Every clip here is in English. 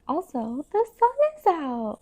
Also, the sun is out.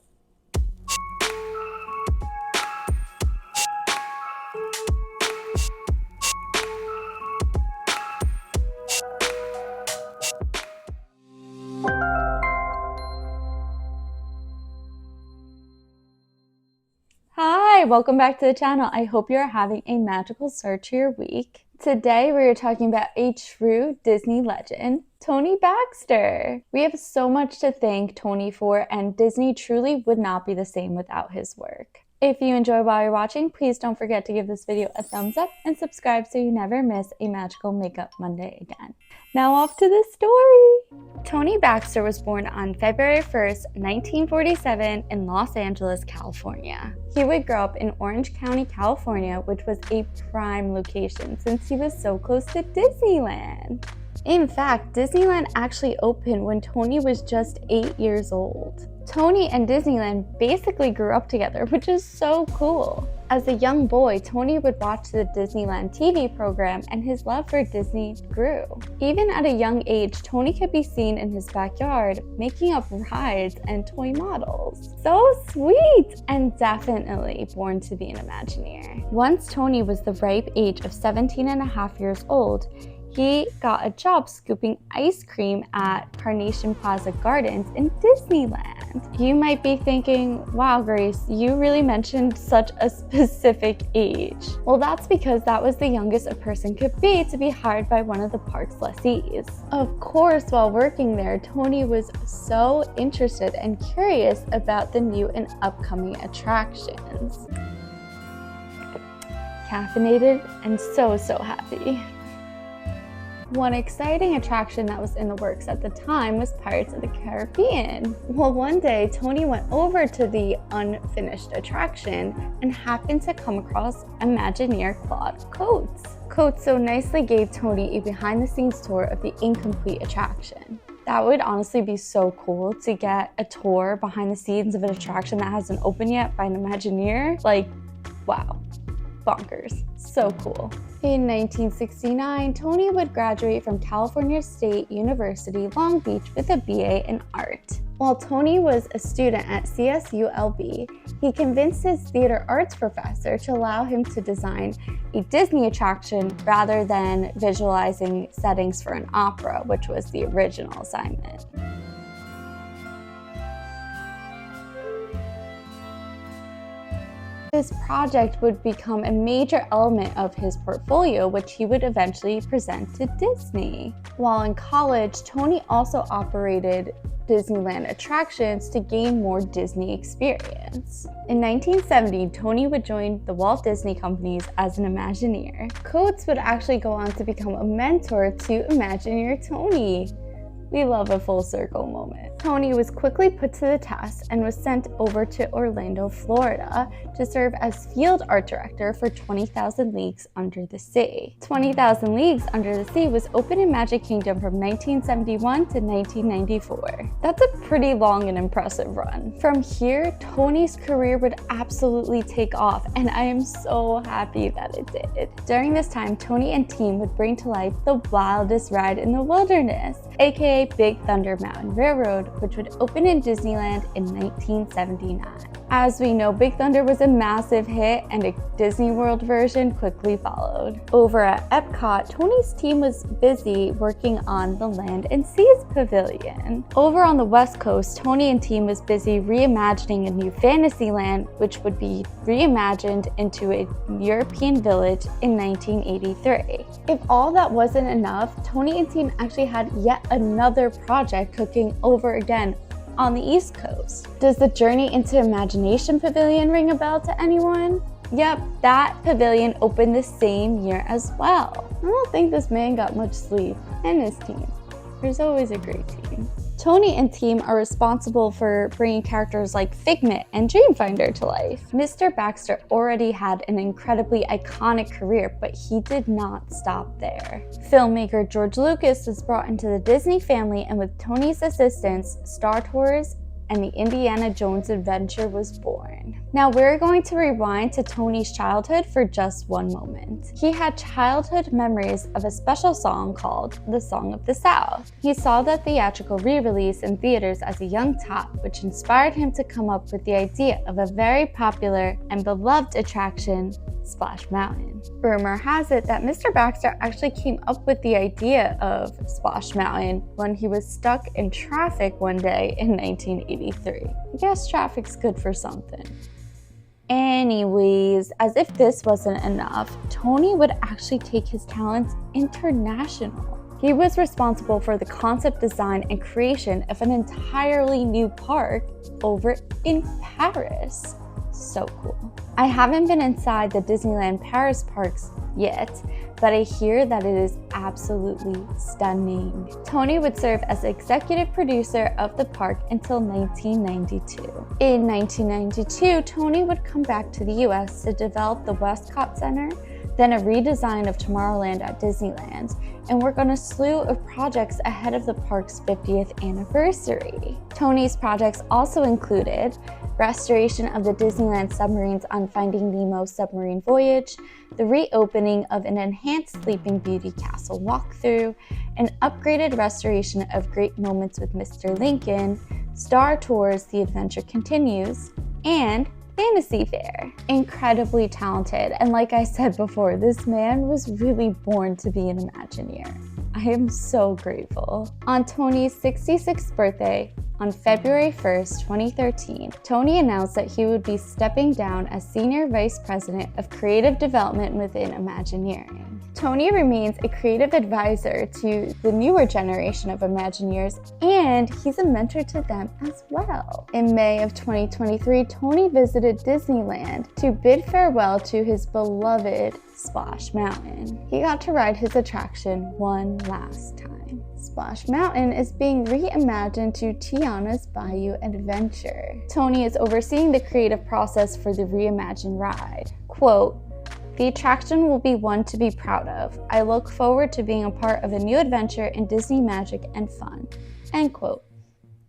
Hi, welcome back to the channel. I hope you're having a magical start to your week. Today we are talking about a true Disney legend, Tony Baxter. We have so much to thank Tony for, and Disney truly would not be the same without his work. If you enjoy while you're watching, please don't forget to give this video a thumbs up and subscribe so you never miss a magical Makeup Monday again. Now off to the story! Tony Baxter was born on February 1st, 1947 in Los Angeles, California. He would grow up in Orange County, California, which was a prime location since he was so close to Disneyland. In fact, Disneyland actually opened when Tony was just 8 years old. Tony and Disneyland basically grew up together, which is so cool. As a young boy, Tony would watch the Disneyland TV program and his love for Disney grew. Even at a young age, Tony could be seen in his backyard making up rides and toy models. So sweet! And definitely born to be an Imagineer. Once Tony was the ripe age of 17 and a half years old, he got a job scooping ice cream at Carnation Plaza Gardens in Disneyland. You might be thinking, wow, Grace, you really mentioned such a specific age. Well, that's because that was the youngest a person could be to be hired by one of the park's lessees. Of course, while working there, Tony was so interested and curious about the new and upcoming attractions. Caffeinated and so happy. One exciting attraction that was in the works at the time was Pirates of the Caribbean. Well, one day, Tony went over to the unfinished attraction and happened to come across Imagineer Claude Coates. Coates so nicely gave Tony a behind-the-scenes tour of the incomplete attraction. That would honestly be so cool to get a tour behind the scenes of an attraction that hasn't opened yet by an Imagineer. Like, wow. Bonkers. So cool. In 1969, Tony would graduate from California State University, Long Beach with a BA in art. While Tony was a student at CSULB, he convinced his theater arts professor to allow him to design a Disney attraction rather than visualizing settings for an opera, which was the original assignment. This project would become a major element of his portfolio, which he would eventually present to Disney. While in college, Tony also operated Disneyland attractions to gain more Disney experience. In 1970, Tony would join the Walt Disney Companies as an Imagineer. Coates would actually go on to become a mentor to Imagineer Tony. We love a full circle moment. Tony was quickly put to the test and was sent over to Orlando, Florida to serve as field art director for 20,000 Leagues Under the Sea. 20,000 Leagues Under the Sea was opened in Magic Kingdom from 1971 to 1994. That's a pretty long and impressive run. From here, Tony's career would absolutely take off, and I am so happy that it did. During this time, Tony and team would bring to life the wildest ride in the wilderness, aka Big Thunder Mountain Railroad, which would open in Disneyland in 1979. As we know, Big Thunder was a massive hit and a Disney World version quickly followed. Over at Epcot, Tony's team was busy working on the Land and Seas Pavilion. Over on the West Coast, Tony and team was busy reimagining a new Fantasyland, which would be reimagined into a European village in 1983. If all that wasn't enough, Tony and team actually had yet another project cooking over again on the East Coast. Does the Journey into Imagination Pavilion ring a bell to anyone? Yep, that pavilion opened the same year as well. I don't think this man got much sleep, and his team. There's always a great team. Tony and team are responsible for bringing characters like Figment and Dreamfinder to life. Mr. Baxter already had an incredibly iconic career, but he did not stop there. Filmmaker George Lucas was brought into the Disney family, and with Tony's assistance, Star Tours and the Indiana Jones adventure was born. Now we're going to rewind to Tony's childhood for just one moment. He had childhood memories of a special song called The Song of the South. He saw the theatrical re-release in theaters as a young tot, which inspired him to come up with the idea of a very popular and beloved attraction, Splash Mountain. Rumor has it that Mr. Baxter actually came up with the idea of Splash Mountain when he was stuck in traffic one day in 1983. I guess traffic's good for something. Anyways, as if this wasn't enough, Tony would actually take his talents international. He was responsible for the concept design and creation of an entirely new park over in Paris. So cool. I haven't been inside the Disneyland Paris parks yet, but I hear that it is absolutely stunning. Tony would serve as executive producer of the park until 1992. In 1992, Tony would come back to the US to develop the Westcott Center, then a redesign of Tomorrowland at Disneyland, and work on a slew of projects ahead of the park's 50th anniversary. Tony's projects also included restoration of the Disneyland submarines on Finding Nemo Submarine Voyage, the reopening of an enhanced Sleeping Beauty Castle walkthrough, an upgraded restoration of Great Moments with Mr. Lincoln, Star Tours The Adventure Continues, and Fantasy Fair. Incredibly talented, and like I said before, this man was really born to be an Imagineer. I am so grateful. On Tony's 66th birthday, on February 1st, 2013, Tony announced that he would be stepping down as Senior Vice President of Creative Development within Imagineering. Tony remains a creative advisor to the newer generation of Imagineers, and he's a mentor to them as well. In May of 2023, Tony visited Disneyland to bid farewell to his beloved Splash Mountain. He got to ride his attraction one last time. Splash Mountain is being reimagined to Tiana's Bayou Adventure. Tony is overseeing the creative process for the reimagined ride. Quote, "The attraction will be one to be proud of. I look forward to being a part of a new adventure in Disney magic and fun." End quote.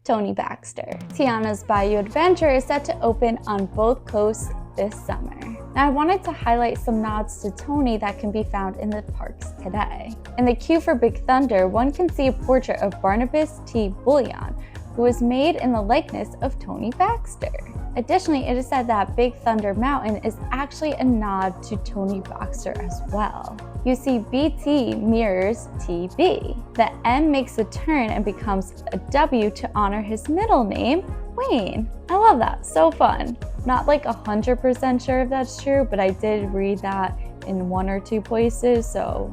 Tony Baxter. Tiana's Bayou Adventure is set to open on both coasts this summer. Now I wanted to highlight some nods to Tony that can be found in the parks today. In the queue for Big Thunder, one can see a portrait of Barnabas T. Bullion, who was made in the likeness of Tony Baxter. Additionally, it is said that Big Thunder Mountain is actually a nod to Tony Baxter as well. You see BT mirrors TB. The M makes a turn and becomes a W to honor his middle name, Wayne. I love that, so fun. Not like 100% sure if that's true, but I did read that in one or two places, so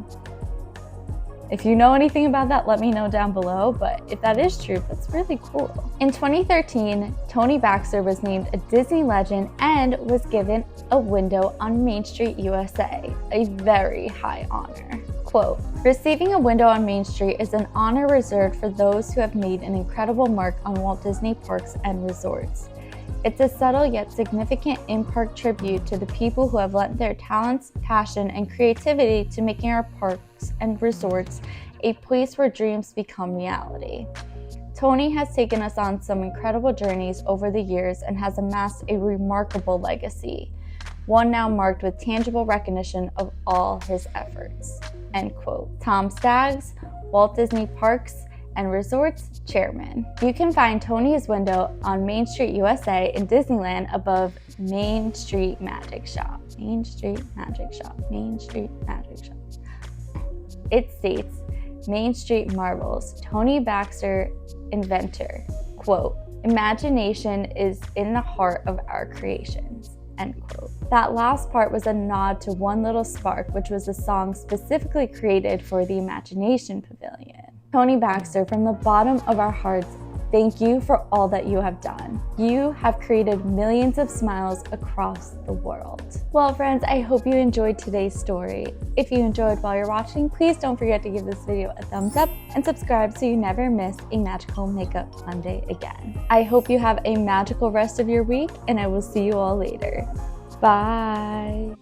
if you know anything about that, let me know down below, but if that is true, that's really cool. In 2013, Tony Baxter was named a Disney legend and was given a window on Main Street, USA, a very high honor. Quote, "Receiving a window on Main Street is an honor reserved for those who have made an incredible mark on Walt Disney Parks and Resorts. It's a subtle yet significant in-park tribute to the people who have lent their talents, passion, and creativity to making our parks and resorts a place where dreams become reality. Tony has taken us on some incredible journeys over the years and has amassed a remarkable legacy, one now marked with tangible recognition of all his efforts." End quote. Tom Staggs, Walt Disney Parks and Resorts Chairman. You can find Tony's window on Main Street, USA in Disneyland above Main Street Magic Shop. Main Street Magic Shop. Main Street Magic Shop. It states, "Main Street Marvels, Tony Baxter, inventor. Quote, imagination is in the heart of our creations." End quote. That last part was a nod to One Little Spark, which was a song specifically created for the Imagination Pavilion. Tony Baxter, from the bottom of our hearts, thank you for all that you have done. You have created millions of smiles across the world. Well, friends, I hope you enjoyed today's story. If you enjoyed while you're watching, please don't forget to give this video a thumbs up and subscribe so you never miss a Magical Makeup Monday again. I hope you have a magical rest of your week, and I will see you all later. Bye.